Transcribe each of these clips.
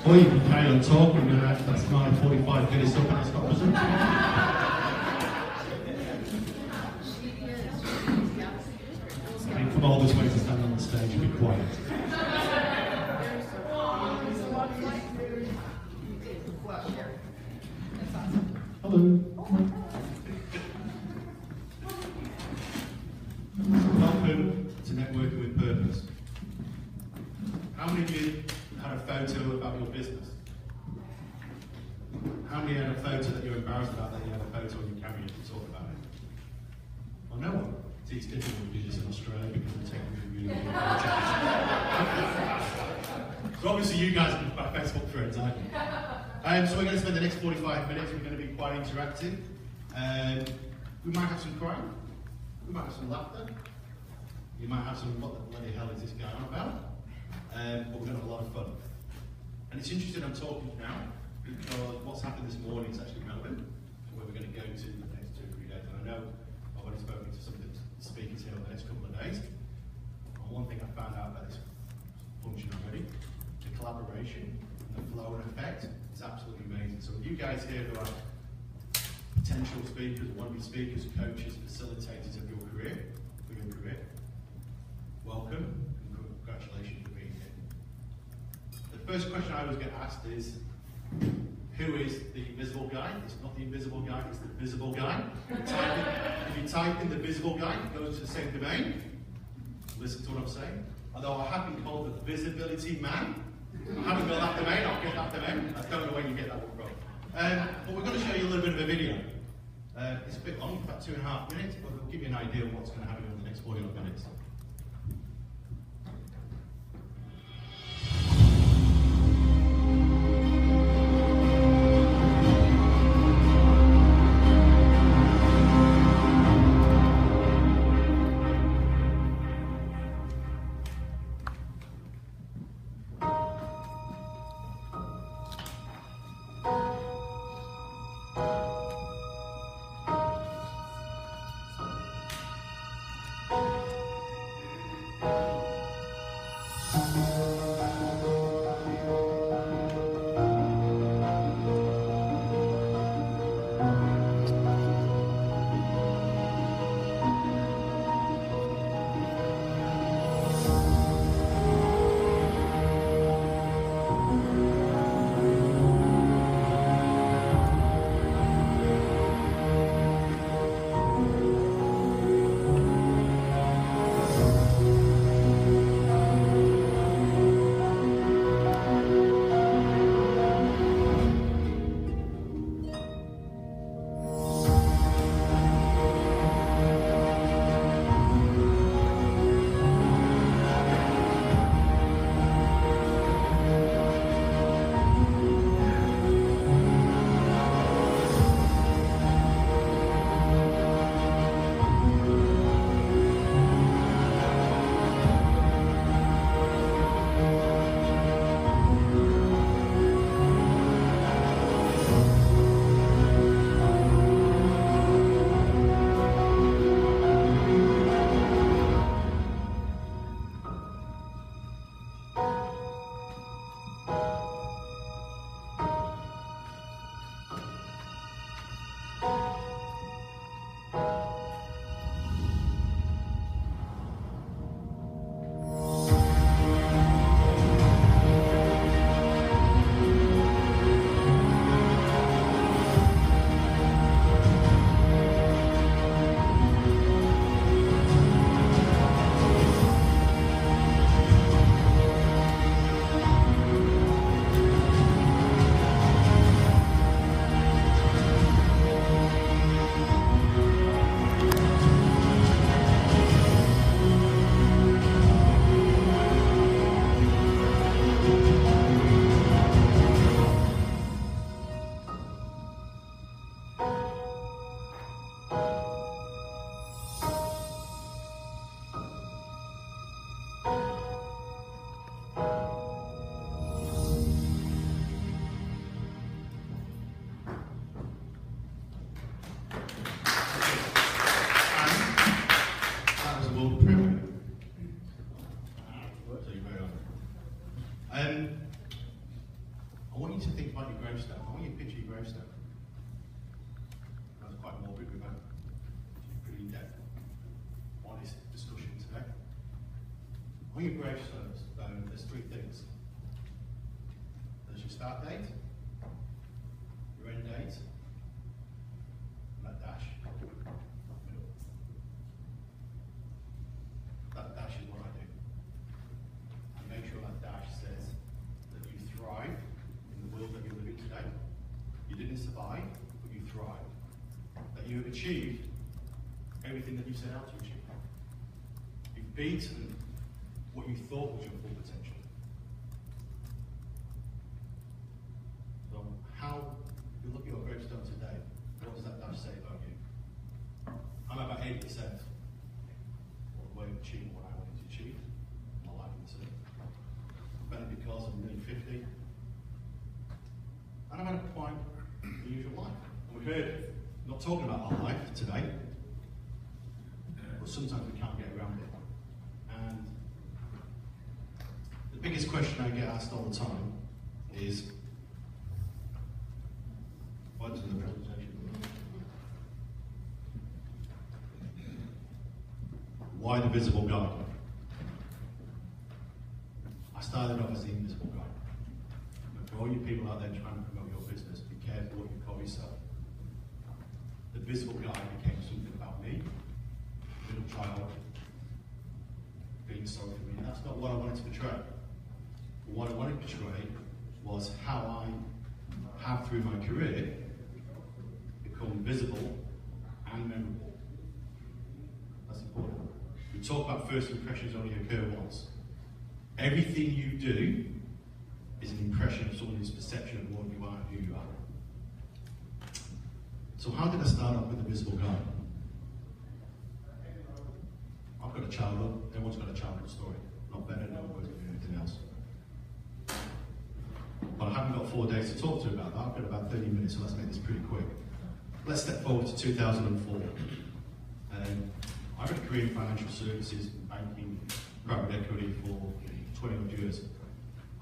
Or you can carry on talking, that's my 45 minutes up and it's not present. I mean, come all this way to stand on the stage and be quiet. Hello. Welcome to Networking with Purpose. How many of you had a photo about your business? How many had a photo that you're embarrassed about that you had a photo on your camera to talk about it? Well, no one. See, it's difficult to do this in Australia because they're taking really good photos. So obviously you guys are my Facebook friends, aren't you? So we're going to spend the next 45 minutes, we're going to be quite interactive. We might have some crying, we might have some laughter, you might have some, what the bloody hell is this going on about? But we're going to have a lot of fun. And it's interesting I'm talking now, because what's happened this morning is actually relevant to where we're going to go to the next 2 or 3 days. And I know I've already spoken to some of the speakers here over the next couple of days. And one thing I found out about this function already, the collaboration and the flow and effect is absolutely amazing. So you guys here who are potential speakers, want to be speakers, coaches, facilitators of your career, welcome and congratulations for being here. The first question I always get asked is, who is the invisible guy? It's not the invisible guy, it's the visible guy. If you type in the visible guy, it goes to the same domain. Listen to what I'm saying. Although I have been called the visibility man. I haven't got that domain, I'll get that domain. I don't know where you get that one from. But we're going to show you a little bit of a video. It's a bit long, about 2.5 minutes, but it'll give you an idea of what's going to happen in the next 45 minutes. start date, your end date, and that dash. Middle. That dash is what I do. I make sure that dash says that you thrive in the world that you're living today. You didn't survive, but you thrived. That you have achieved everything that you set out to achieve. You've beaten what you thought was your full potential. So how, if you look at your gravestone today, what does that dash say about you? I'm about 80% of the way of achieving what I wanted to achieve in my life in the city. Better because I'm nearly 50. And I'm at a quite unusual life. And we've heard, not talking about our life today, but sometimes we can't get around it. And the biggest question I get asked all the time is, why does the presentation? Why the visible guide? I started off as the invisible guide. But for all you people out there trying to promote your business, be careful what you call yourself. The visible guide became something about me, middle child, being sorry for me. And that's not what I wanted to portray. But what I wanted to portray was how I have, through my career, become visible and memorable. That's important. We talk about first impressions only occur once. Everything you do is an impression of someone's perception of what you are and who you are. So how did I start off with the visible guide? I've got a childhood, everyone's got a childhood story. Not better, no worse than anything else. But I haven't got 4 days to talk to you about that. I've got about 30 minutes, so let's make this pretty quick. Let's step forward to 2004. I've had a career in financial services, banking, private equity for 20 odd years.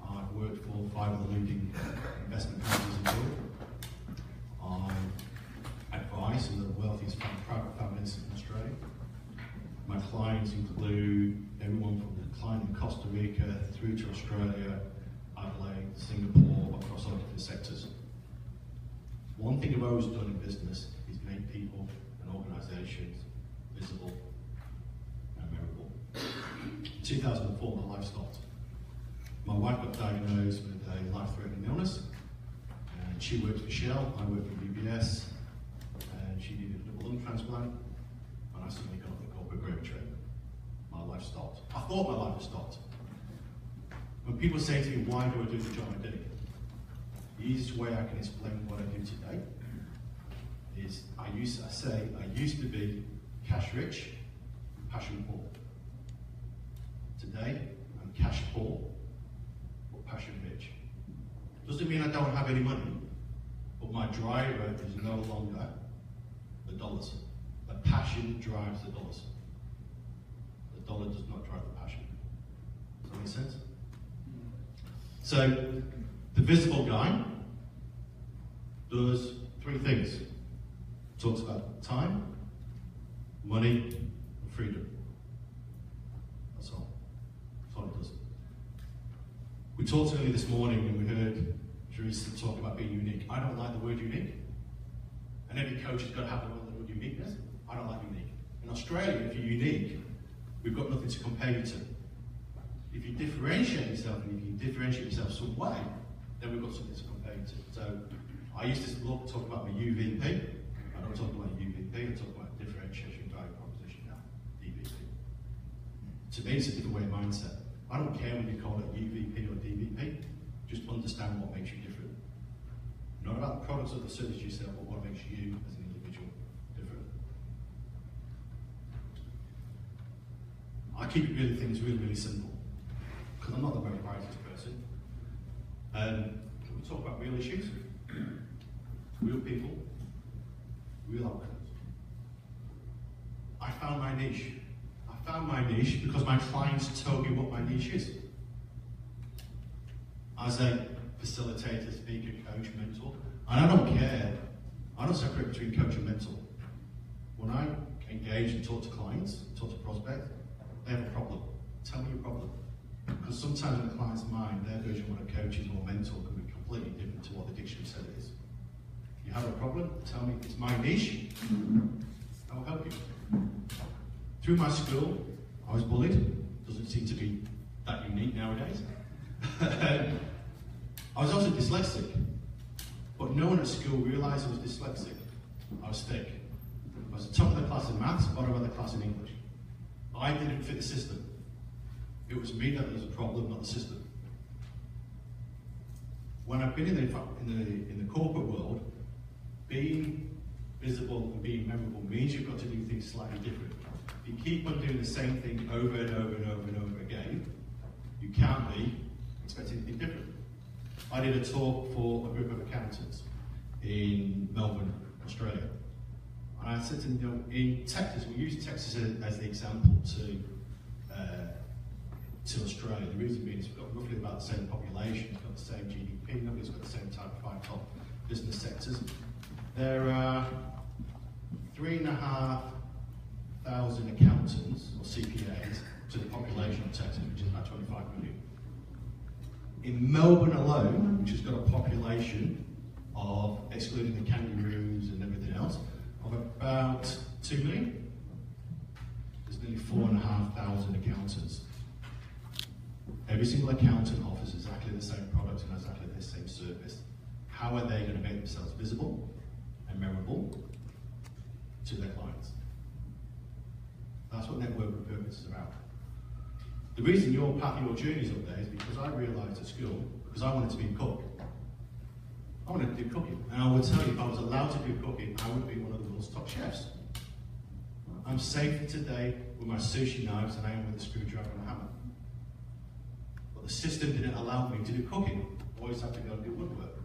I've worked for 5 of the leading investment companies in the world. I advise some of the wealthiest private families in Australia. My clients include everyone from the client in Costa Rica through to Australia, Adelaide, Singapore, across all different sectors. One thing I've always done in business is make people and organisations visible and memorable. In 2004, my life stopped. My wife got diagnosed with a life-threatening illness, and she worked for Shell, I worked for UBS, and she needed a double lung transplant, and I suddenly got on the corporate gravy train. My life stopped. I thought my life had stopped. When people say to me, why do I do the job I do? The easiest way I can explain what I do today is I used to be cash rich, passion poor. Today, I'm cash poor, but passion rich. Doesn't mean I don't have any money, but my driver is no longer the dollars. The passion drives the dollars. The dollar does not drive the passion. Does that make sense? So, the visible guy does 3 things. Talks about time, money, and freedom. That's all. That's all it does. We talked earlier this morning and we heard Teresa talk about being unique. I don't like the word unique. And every coach has got to have the word uniqueness. I don't like unique. In Australia, if you're unique, we've got nothing to compare you to. If you differentiate yourself, and if you differentiate yourself some way, then we've got something to compare you to. So I used to talk about my UVP. I don't talk about UVP, I talk about differentiation value proposition now, DVP. To me, it's a different way of mindset. I don't care when you call it UVP or DVP, just understand what makes you different. Not about the products or the services you sell, but what makes you as an individual different. I keep things really simple, because I'm not the very brightest person. We talk about real issues, real people, real outcomes. I found my niche. I found my niche because my clients told me what my niche is. As a facilitator, speaker, coach, mentor, and I don't care. I don't separate between coach and mentor. When I engage and talk to clients, talk to prospects, they have a problem. Tell me your problem. Because sometimes in the client's mind, their version of what a coach is or a mentor can be completely different to what the dictionary said it is. You have a problem, tell me it's my niche, I will help you. Through my school, I was bullied. Doesn't seem to be that unique nowadays. I was also dyslexic, but no one at school realised I was dyslexic. I was thick. I was the top of the class in maths, bottom of the class in English. I didn't fit the system. It was me that was a problem, not the system. When I've been in the corporate world, being visible and being memorable means you've got to do things slightly different. If you keep on doing the same thing over and over and over and over again, you can't be expecting anything different. I did a talk for a group of accountants in Melbourne, Australia. And I said to them, in Texas, we use Texas as the example to Australia. The reason being is we've got roughly about the same population, we've got the same GDP, nobody's got the same type of 5 top business sectors. There are 3,500 accountants, or CPAs, to the population of Texas, which is about 25 million. In Melbourne alone, which has got a population of, excluding the kangaroos and everything else, of about 2 million, there's nearly 4,500 accountants. Every single accountant offers exactly the same product and exactly the same service. How are they going to make themselves visible and memorable to their clients? That's what network with purpose is about. The reason your path, your journey is up there is because I realised at school, because I wanted to be a cook. I wanted to do cooking. And I would tell you, if I was allowed to do cooking, I would be one of the world's top chefs. I'm safer today with my sushi knives than I am with a screwdriver and a hammer. But the system didn't allow me to do cooking. I always had to go and do woodwork.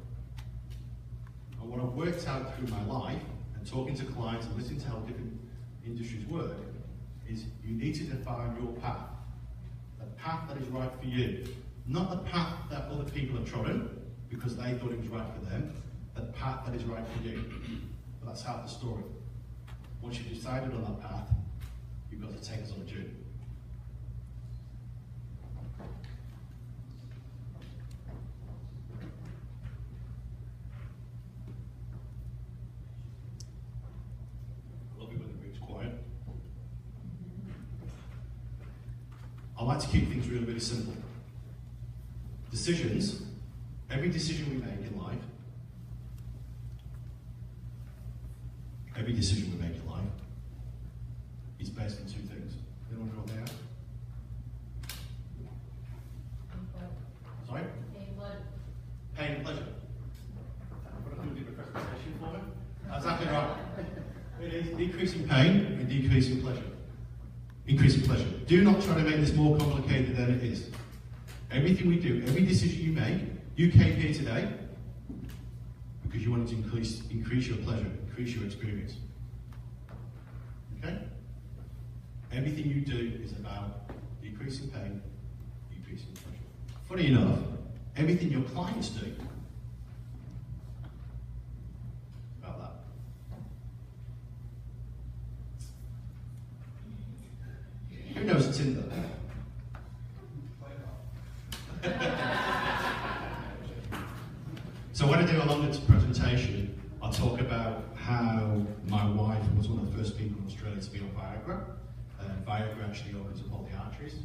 And what I've worked out through my life, and talking to clients and listening to how different industries work, is you need to define your path. The path that is right for you. Not the path that other people have trodden, because they thought it was right for them. The path that is right for you. But that's half the story. Once you've decided on that path, you've got to take us on a journey. I love it when the room's quiet. I like to keep things really, really simple. Decisions, every decision we make in life, is based on 2 things. Anyone know what they are? Sorry? Pain and pleasure. What if you do a presentation for me? That's exactly right. It is decreasing pain and decreasing pleasure. Increasing pleasure. Do not try to make this more complicated than it is. Everything we do, every decision you make, you came here today because you wanted to increase your pleasure, increase your experience. Okay? Everything you do is about decreasing pain, decreasing pleasure. Funny enough, everything your clients do is about that. Who knows Tinder? So when I do a longer presentation, I'll talk about how my wife was one of the first people in Australia to be on Viagra. Viagra actually opens up all the arteries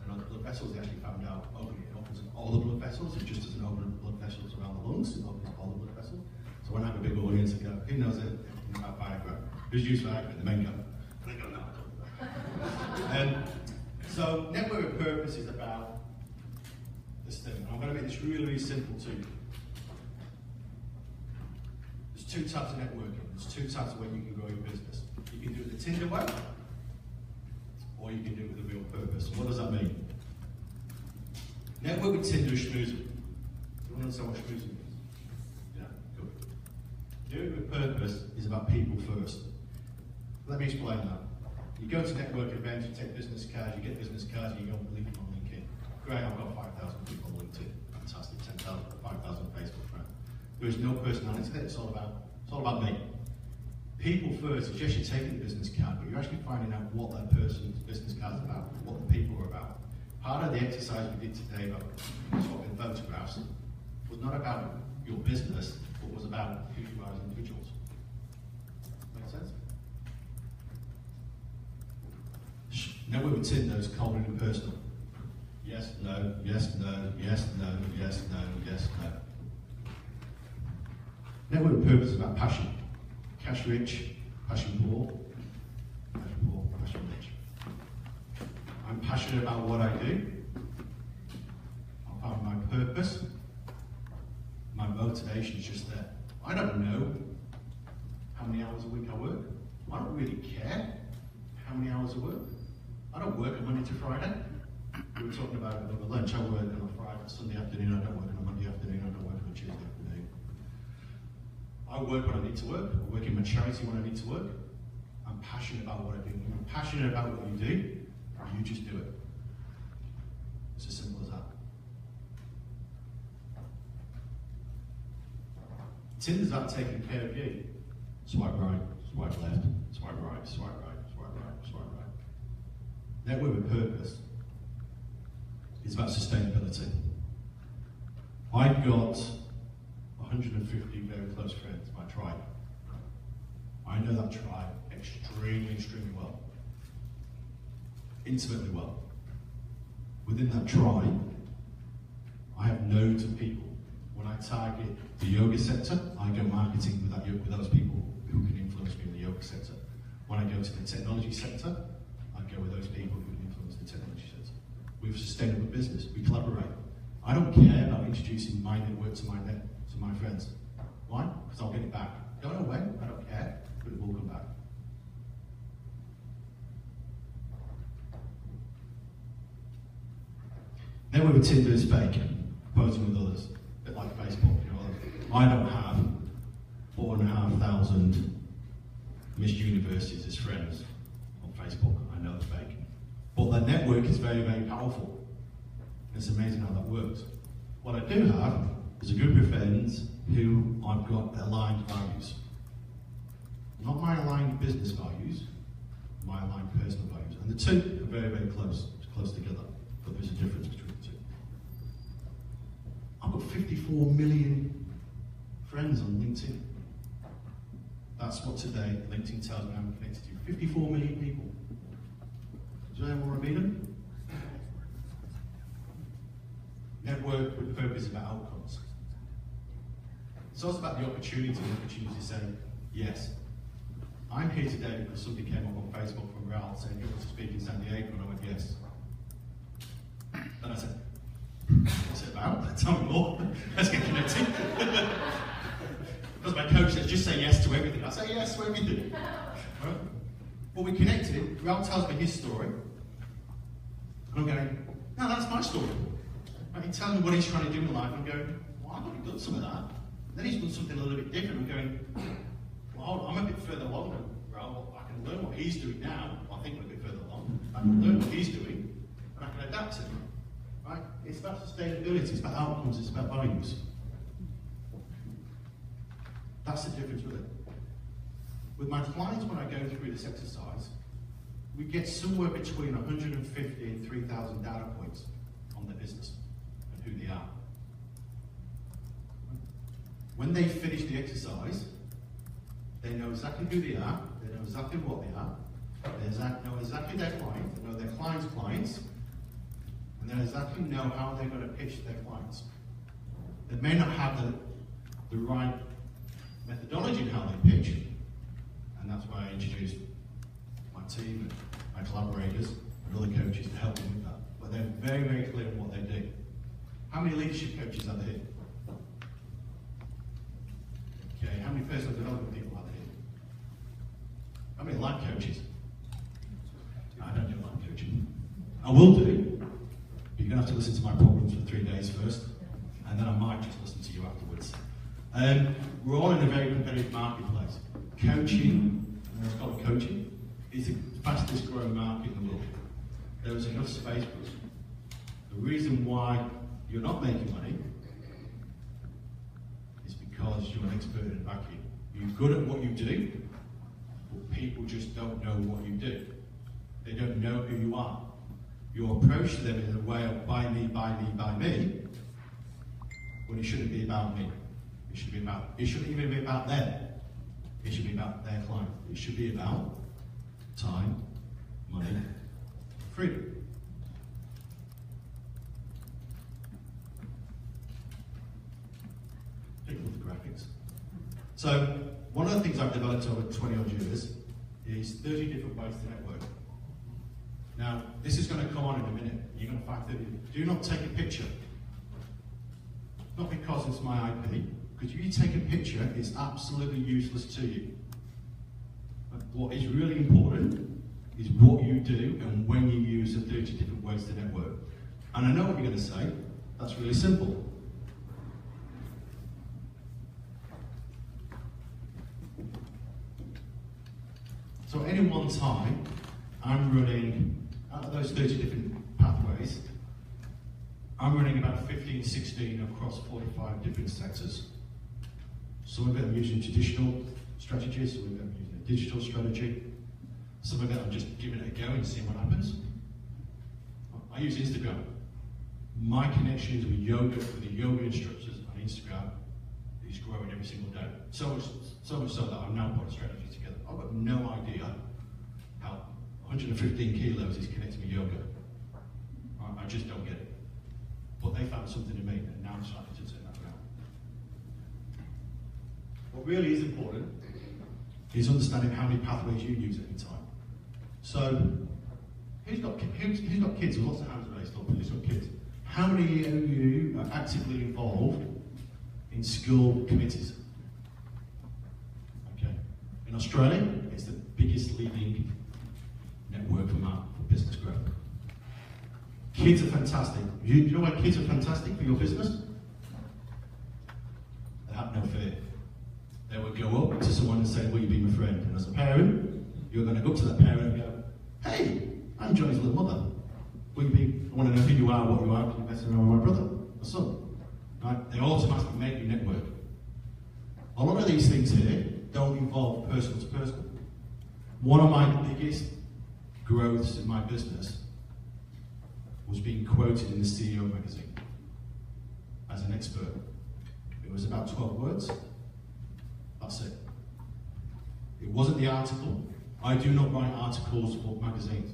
and all the blood vessels. They actually found out it opens up all the blood vessels. It just doesn't open up blood vessels around the lungs, it opens up all the blood vessels. So when I have a big audience, I go, who knows anything about Viagra? Who's used Viagra? The men go. And I go, no, I don't. So network of purpose is about this thing. I'm going to make this really, really simple too. There's 2 types of networking. There's 2 types of way you can grow your business. You can do it the Tinder way, or you can do it with a real purpose. What does that mean? Network with Tinder is schmoozing. You want to understand what schmoozing means? Yeah, good. Doing it with purpose is about people first. Let me explain that. You go to network events, you take business cards, you get business cards, and you go and link them on LinkedIn. Great, I've got 5,000 people on LinkedIn. Fantastic, 10,000, 5,000 Facebook friends. There is no personality there, it's all about me. People first is just you're taking the business card, but you're actually finding out what that person's business card is about, what the people are about. Part of the exercise we did today about swapping photographs was not about your business, but was about who you are as individuals. Make sense? Network with Tinder's cold and impersonal. Yes, no, yes, no, yes, no, yes, no, yes, no. Network with purpose is about passion. Cash rich, passion poor, passion rich. I'm passionate about what I do. I found my purpose. My motivation is just there. I don't know how many hours a week I work. I don't really care how many hours I work. I don't work on Monday to Friday. We were talking about it over lunch. I work on a Friday, Sunday afternoon. I don't work on a Monday afternoon. I don't work on a Tuesday afternoon. I work when I need to work. I work in my charity when I need to work. I'm passionate about what I do. When you're passionate about what you do, you just do it. It's as simple as that. Tinder's about taking care of you. Swipe right, swipe left, swipe right, swipe right, swipe right, swipe right. Network with purpose is about sustainability. I've got 150 very close friends, my tribe. I know that tribe extremely well. Intimately well. Within that tribe, I have loads of people. When I target the yoga sector, I go marketing with those people who can influence me in the yoga sector. When I go to the technology sector, I go with those people who can influence the technology sector. We have a sustainable business, we collaborate. I don't care about introducing my network to my friends. Why? Because I'll get it back. Don't know when, I don't care, but it will come back. Network with Tinder is fake, posing with others. A bit like Facebook, you know. I don't have 4,500 Miss Universities as friends on Facebook. I know it's fake. But that network is very powerful. It's amazing how that works. What I do have is a group of friends who I've got aligned values. Not my aligned business values, my aligned personal values. And the two are very close together, but there's a difference between the two. I've got 54 million friends on LinkedIn. That's what today LinkedIn tells me I'm connected to. 54 million people. Does anyone want to meet them? Network with purpose about outcomes. It's also about the opportunity to say yes. I'm here today because somebody came up on Facebook from Raul saying he wants to speak in San Diego, and I went yes. And I said, what's it about? Tell me more. Let's get connected. Because my coach says, just say yes to everything. I say yes to everything. Right? Well, we connected. Raul tells me his story. And I'm going, no, that's my story. Right? He tells me what he's trying to do in life. And I'm going, well, I've already done some of that. And then he's done something a little bit different. I'm going, well, I'm a bit further along now, Raul. I can learn what he's doing now. I think I'm a bit further along. I can learn what he's doing, and I can adapt to it. Right? It's about sustainability, it's about outcomes, it's about values. That's the difference with it. With my clients, when I go through this exercise, we get somewhere between 150 and 3,000 data points on their business and who they are. When they finish the exercise, they know exactly who they are, they know exactly what they are, they know exactly their client, they know their client's clients, and they exactly know how they're going to pitch their clients. They may not have the right methodology in how they pitch, and that's why I introduced my team and my collaborators and other coaches to help them with that. But they're very clear on what they do. How many leadership coaches are there here? Okay, how many personal development people are there here? How many life coaches? I don't do life coaching. I will do, but you're going to have to listen to my programs for 3 days first, and then I might just listen to you afterwards. We're all in a very competitive marketplace. Coaching, let's call it coaching, is the fastest growing market in the world. There is enough space for us. The reason why you're not making money is because you're an expert in vacuum. You're good at what you do, but people just don't know what you do. They don't know who you are. Your approach to them is a way of buy me, buy me, buy me. when it shouldn't be about me. It shouldn't even be about them. It should be about their client. It should be about time, money, freedom. Take a look at the graphics. So, one of the things I've developed over 20 odd years is 30 different ways to network. Now, this is going to come on in a minute. You're going to find 30. Do not take a picture. Not because it's my IP, because if you take a picture, it's absolutely useless to you. But what is really important is what you do and when you use the 30 different ways to network. And I know what you're going to say. That's really simple. So at any one time, I'm running, out of those 30 different pathways, I'm running about 15, 16 across 45 different sectors. Some of it I'm using traditional strategies, some of it I'm using a digital strategy, some of it I'm just giving it a go and seeing what happens. I use Instagram. My connections with the yoga instructors on Instagram is growing every single day. So much so that I'm now putting strategies together. I've got no idea how 115 kilos is connected with yoga. I just don't get it. But they found something in me, and now I'm starting to turn that around. What really is important is understanding how many pathways you use at any time. So, who's got kids? There's lots of hands raised up. Who's got kids? How many of you are actively involved in school committees? Okay. In Australia, it's the biggest leading network for business growth. Kids are fantastic. You know why kids are fantastic for your business? They have no fear. They will go up to someone and say, will you be my friend? And as a parent, you're going to go up to that parent and go, hey, I'm Johnny's little mother. Will you be, I want to know who you are, what you are, can you mess around with my brother, my son? Right? They automatically make you network. A lot of these things here don't involve person to person. One of my biggest growths in my business was being quoted in the CEO magazine as an expert. It was about 12 words. That's it. It wasn't the article. I do not write articles for magazines.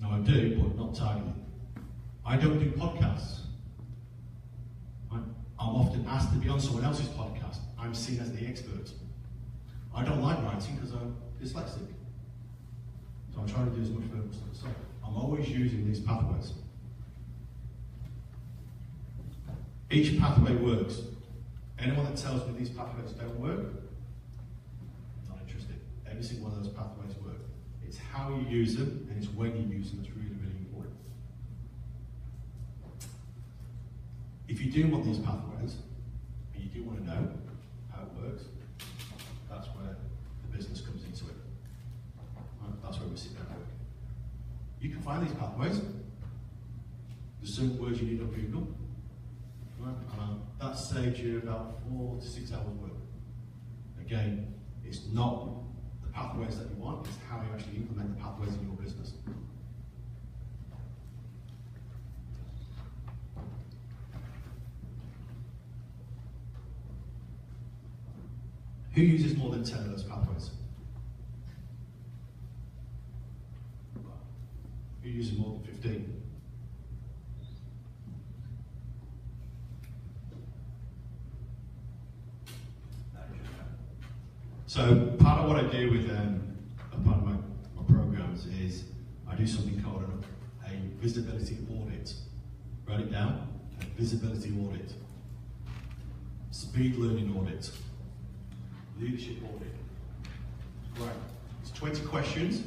No, I do, but not targeted. I don't do podcasts. I'm often asked to be on someone else's podcast. I'm seen as the expert. I don't like writing because I'm dyslexic. So I'm trying to do as much focus as I can. I'm always using these pathways. Each pathway works. Anyone that tells me these pathways don't work, I'm not interested. Every single one of those pathways work. It's how you use them and it's when you use them that's really, really important. If you do want these pathways, and you do want to know how it works, that's where the business comes into it. That's where we sit down and work. You can find these pathways. There's certain words you need on Google. Right? That saves you about 4 to 6 hours work. Again, it's not the pathways that you want, it's how you actually implement the pathways in your business. Who uses more than 10 of those pathways? Who uses more than 15? So part of what I do with part of my programs is I do something called a visibility audit. Write it down. A visibility audit. Speed learning audit. Leadership audit. Right. It's 20 questions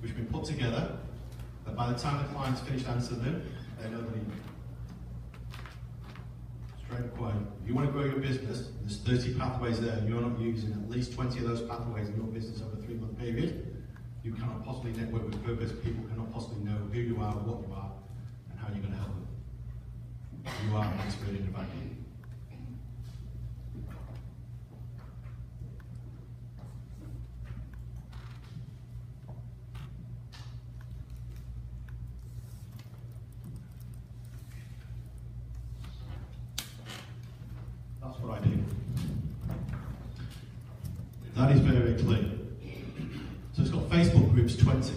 which have been put together that by the time the client's finished answering them, they know the need. Straight away. If you want to grow your business, there's 30 pathways there, and you're not using at least 20 of those pathways in your business over a 3-month period, you cannot possibly network with purpose. People cannot possibly know who you are, what you are, and how you're going to help them. You are an expert in the vacuum. that is very, very clear. So it's got Facebook groups 20.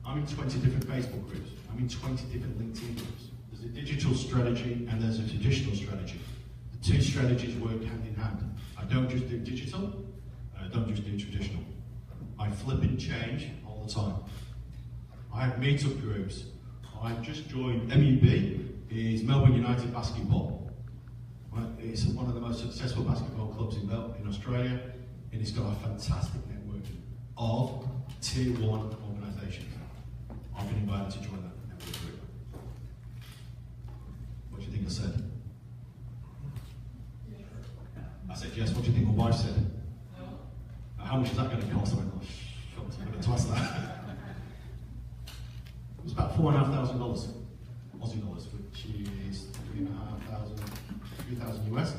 I'm in 20 different Facebook groups. I'm in 20 different LinkedIn groups. There's a digital strategy and there's a traditional strategy. The two strategies work hand in hand. I don't just do digital, and I don't just do traditional. I flip and change all the time. I have meetup groups. I've just joined MEB, is Melbourne United Basketball. Right? It's one of the most successful basketball clubs in Australia, and it's got a fantastic network of tier 1 organisations. I've been invited to join that network group. What do you think I said? I said yes. What do you think my wife said? How much is that going to cost? I went, oh, shucks, I'm going to twice that. It was about $4,500 Aussie dollars, which is 3,000 US.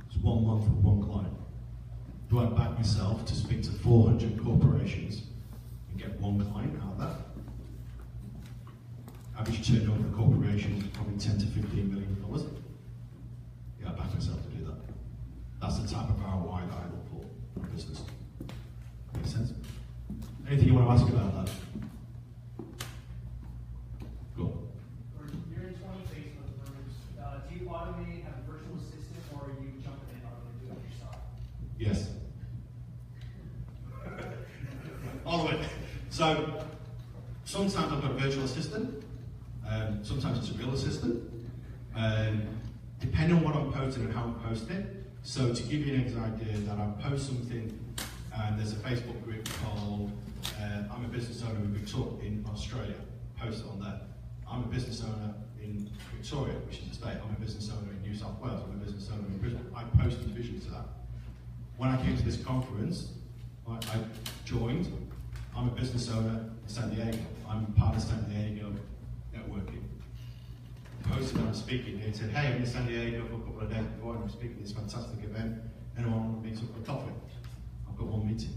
It's 1 month with one client. Do I back myself to speak to 400 corporations and get one client out of that? Average turnover of a corporation is probably $10 to $15 million. Yeah, I back myself to do that. That's the type of ROI that I look for in a business. Make sense? Anything you want to ask about that? Go on. You're in 20 Facebook groups. Do you automate, have a virtual assistant, or are you jumping in and doing it yourself? Yes. All the way. So, sometimes I've got a virtual assistant. Sometimes it's a real assistant. Depending on what I'm posting and how I'm posting it. So to give you an idea, that I post something, and there's a Facebook group called I'm a business owner in Australia. Post it on there. I'm a business owner in Victoria, which is a state. I'm a business owner in New South Wales. I'm a business owner in Brisbane. I post individually to that. When I came to this conference, I joined. I'm a business owner in San Diego. I'm part of San Diego networking. Posted when I'm speaking here, said, hey, I'm in San Diego for a couple of days before, and I'm speaking at this fantastic event. Anyone want to meet up for coffee? I've got one meeting.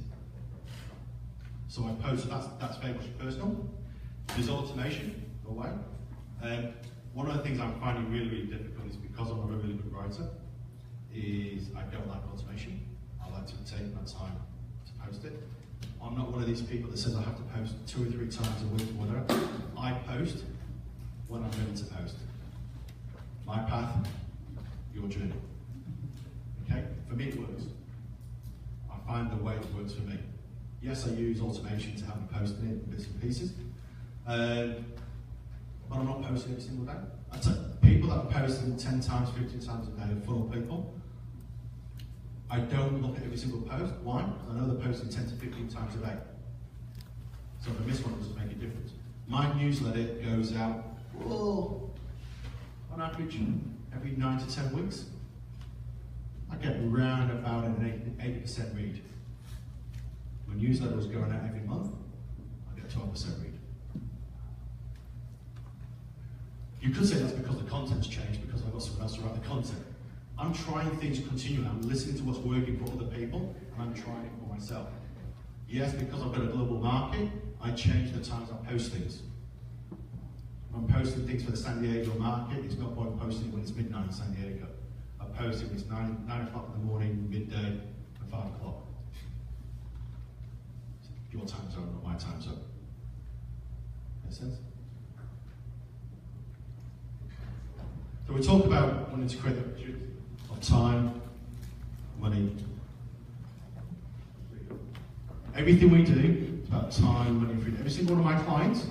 So I posted, that's very much personal. There's automation, no way. One of the things I'm finding really, really difficult is because I'm a really good writer, is I don't like automation. I like to take my time to post it. I'm not one of these people that says I have to post 2 or 3 times a week or whatever. I post when I'm ready to post. My path, your journey. Okay? For me, it works. I find the way it works for me. Yes, I use automation to have me posting it in bits and pieces, but I'm not posting every single day. I tell people that are posting 10 times, 15 times a day, funnel people. I don't look at every single post. Why? Because I know they're posting 10 to 15 times a day. So if I miss one, it doesn't make a difference. My newsletter goes out, on average, every 9 to 10 weeks. I get around about an 80% read. My newsletter was going out every month, I get 12% read. You could say that's because the content's changed, because I've got someone else to write the content. I'm trying things continually. I'm listening to what's working for other people, and I'm trying it for myself. Yes, because I've got a global market, I change the times I post things. I'm posting things for the San Diego market. It's not point posting it when it's midnight in San Diego. I post it when it's 9 o'clock in the morning, midday, and 5 o'clock. Your time zone, not my time zone. Make sense? So we talk about wanting to create the opportunity of time, money. Everything we do is about time, money, freedom. Every single one of my clients,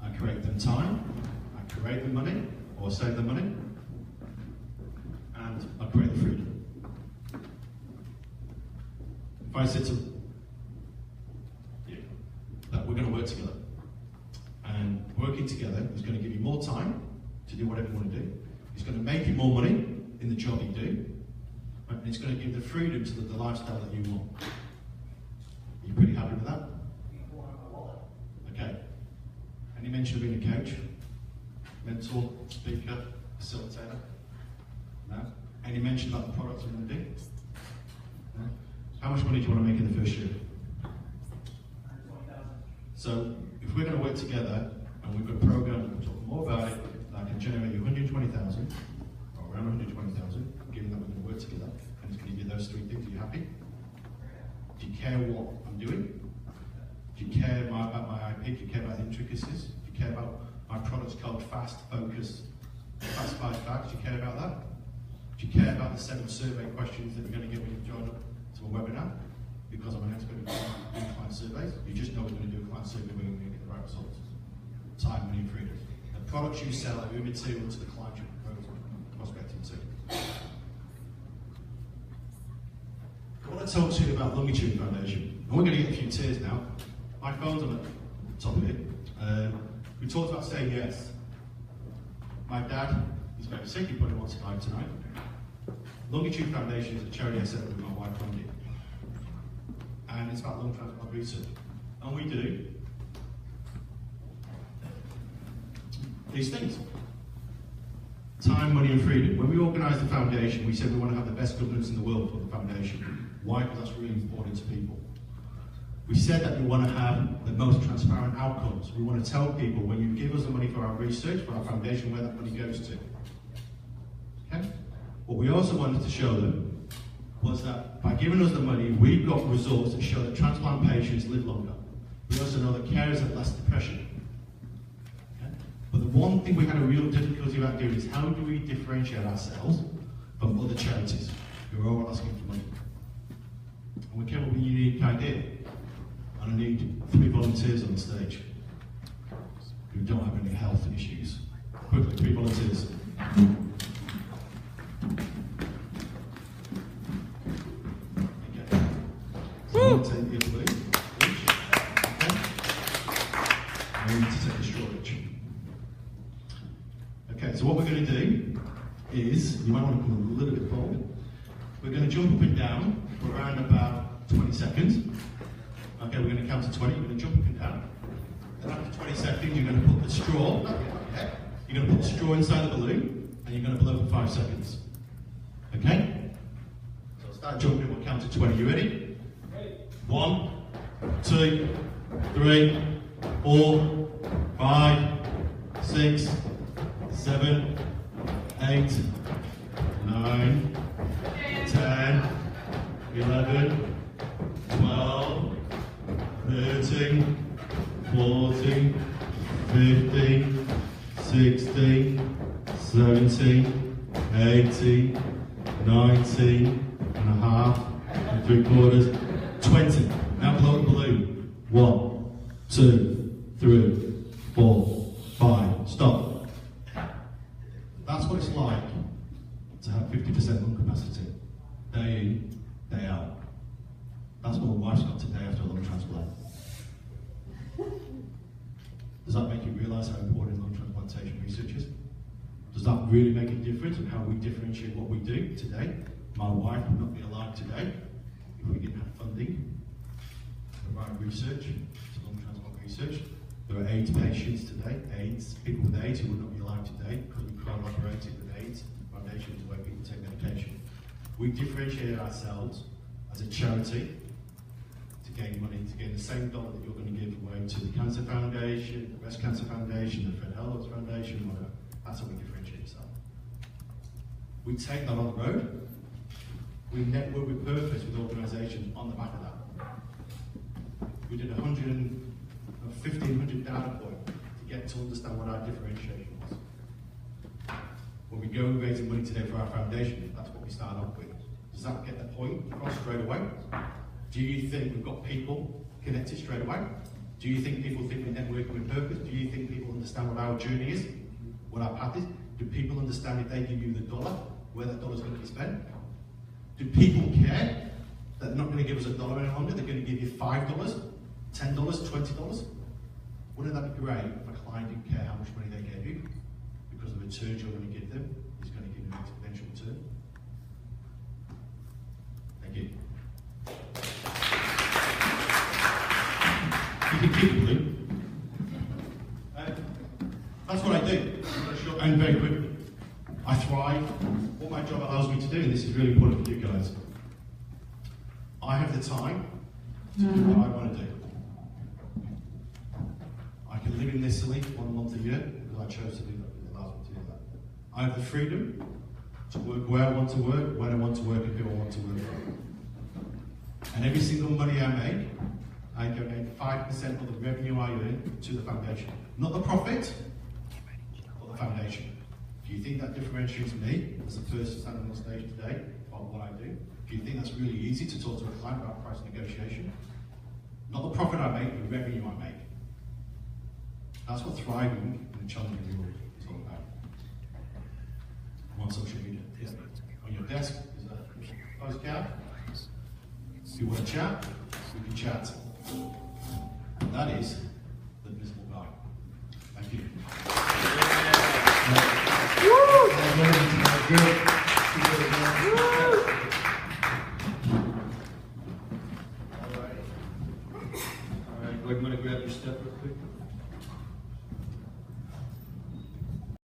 I create them time, I create them money, or save them money, and I create the freedom. If I said to you that we're going to work together, and working together is going to give you more time to do whatever you want to do, it's going to make you more money in the job you do, and it's going to give the freedom to the lifestyle that you want. Are you pretty happy with that? Okay. Any mention of being a coach, mentor, speaker, facilitator? No? Any mention about the products you're going to do? No? How much money do you want to make in the first year? So, if we're going to work together, and we've got a program, we'll talk more about it, that can generate you 120,000, or around 120,000, given that we're going to work together, and it's going to give you those happy? Do you care what I'm doing? Do you care about my IP? Do you care about the intricacies? Do you care about my product's called Fast, Focus, Fast 5 Facts? Do you care about that? Do you care about the 7 survey questions that you're going to get when you join up to a webinar? Because I'm an expert in client surveys. You just know we're going to do a client survey when we're going to get the right results. Time, money, and freedom. The products you sell are immaterial to the client you're prospecting to. I want to talk to you about Longitude Foundation. And we're going to get a few tears now. My phone's on the top of it. We talked about saying yes. My dad is very sick, he probably wants to die tonight. Longitude Foundation is a charity I set up with my wife, Wendy. And it's about lung transplant research. And we do these things. Time, money, and freedom. When we organised the foundation, we said we want to have the best governance in the world for the foundation. Why? Because that's really important to people. We said that we want to have the most transparent outcomes. We want to tell people when you give us the money for our research, for our foundation, where that money goes to. Okay? What we also wanted to show them was that by giving us the money, we've got results that show that transplant patients live longer. We also know that carers have less depression. Okay? But the one thing we had a real difficulty about doing is how do we differentiate ourselves from other charities who are all asking for money? And we came up with a unique idea. And I need 3 volunteers on the stage who don't have any health issues. Quickly, 3 volunteers. Okay. So I'm going to take the blue each. Okay. And we need to take the straw each. Okay, so what we're going to do is, you might want to come a little bit forward. We're going to jump up and down for around about 20 seconds. Okay, we're going to count to 20, you're going to jump up and down. Then after 20 seconds, you're going to put the straw, you're going to put the straw inside the balloon, and you're going to blow for 5 seconds. Okay? So start jumping, we'll count to 20. You ready? Ready. 1, 2, 3, 4, 5, 6, 7, 8, 9, 10, 11, 12, 13, 14, 15, 16, 17, 18, 19 and a half, and 3/4, 20. Now blow the balloon. 1, 2, 3, 4, 5. Stop. That's what it's like to have 50% lung capacity. Day in, day out. That's what my wife's got today after a lung transplant. Does that make you realise how important lung transplantation research is? Does that really make a difference in how we differentiate what we do today? My wife would not be alive today if we didn't have funding to provide research, to lung transplant research. There are AIDS patients today, people with AIDS who would not be alive today because we collaborated with AIDS Foundation, the way people take medication. We differentiated ourselves as a charity to gain money, to gain the same dollar that you're going to give away to the Cancer Foundation, the Breast Cancer Foundation, the Fred Hell's Foundation, whatever. That's how we differentiate ourselves. We take that on the road. We network with purpose with organisations on the back of that. We did 1,500 data points to get to understand what our differentiation was. When we go raising money today for our foundation, that's what we start off with. Does that get the point across straight away? Do you think we've got people connected straight away? Do you think people think we're networking with purpose? Do you think people understand what our journey is? What our path is? Do people understand if they give you the dollar, where that dollar's going to be spent? Do people care that they're not going to give us $1 any longer? They're going to give you $5, $10, $20? Wouldn't that be great if a client didn't care how much money they gave you? Because the return you're going to give them is going to give you an exponential return. Thank you. You can keep it, Blue. That's what I do. And very quickly. I thrive. What my job allows me to do, and this is really important for you guys, I have the time to do what I want to do. I can live in Italy 1 month a year because I chose to do that. It allows me to do that. I have the freedom to work where I want to work, when I want to work, and who I want to work for. And every single money I make, I donate 5% of the revenue I earn to the foundation. Not the profit, but the foundation. Do you think that differentiates me as a person standing on stage today about what I do? Do you think that's really easy to talk to a client about price negotiation? Not the profit I make, the revenue I make. That's what thriving in a challenging world is all about. I'm on social media. Yeah. On your desk is a postcard. If you want to chat, we can chat. And that is the visible guy. Thank you. All right, we're going to grab your step real quick.